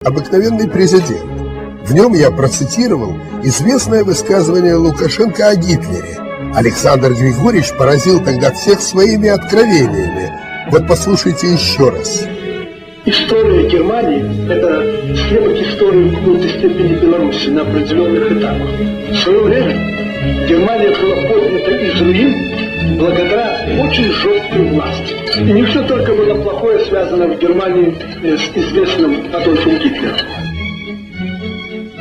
Обыкновенный президент. В нем я процитировал известное высказывание Лукашенко о Гитлере. Александр Григорьевич поразил тогда всех своими откровениями. Вот послушайте еще раз. История Германии – это слепок истории в какой-то степени Беларуси на определенных этапах. В свое время Германия была поднята из руин благодаря очень жесткой власти. И не все только было плохое связано в Германии с известным Адольфом Гитлером.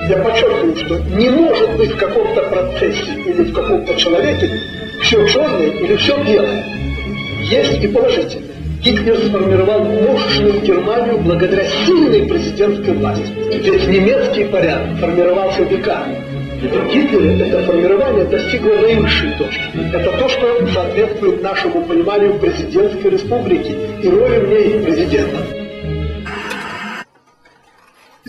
Я подчеркиваю, что не может быть в каком-то процессе или в каком-то человеке все черное или все белое. Есть и положительное. Гитлер сформировал мощную Германию благодаря сильной президентской власти. Ведь немецкий порядок формировался веками. И в Гитлере это формирование достигло наивысшей точки. Это то, что соответствует нашему пониманию президентской республики и роли в ней президента.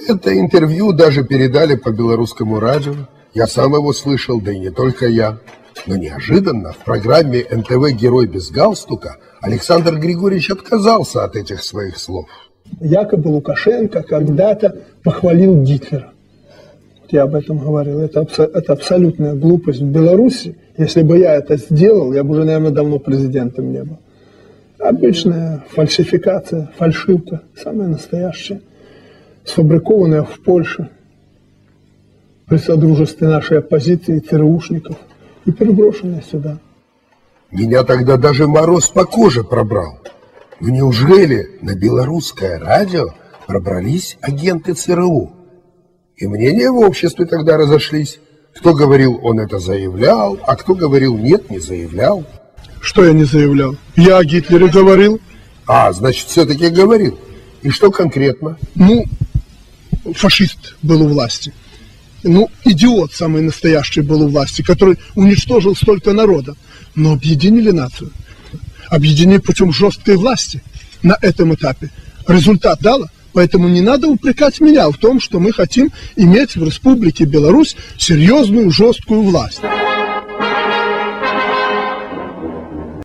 Это интервью даже передали по белорусскому радио. Я сам его слышал, да и не только я. Но неожиданно в программе НТВ «Герой без галстука» Александр Григорьевич отказался от этих своих слов. Якобы Лукашенко когда-то похвалил Гитлера. Я об этом говорил. Это абсолютная глупость в Беларуси. Если бы я это сделал, я бы уже, наверное, давно президентом не был. Обычная фальсификация, фальшивка, самая настоящая, сфабрикованная в Польше при содружестве нашей оппозиции, ЦРУшников и переброшенная сюда. Меня тогда даже мороз по коже пробрал. Но неужели на белорусское радио пробрались агенты ЦРУ? И мнения в обществе тогда разошлись. Кто говорил, он это заявлял, а кто говорил, нет, не заявлял. Что я не заявлял? Я о Гитлере говорил. Значит, все-таки говорил. И что конкретно? Фашист был у власти. Идиот самый настоящий был у власти, который уничтожил столько народа. Но объединили нацию. Объединили путем жесткой власти на этом этапе. Результат дало. Поэтому не надо упрекать меня в том, что мы хотим иметь в Республике Беларусь серьезную жесткую власть.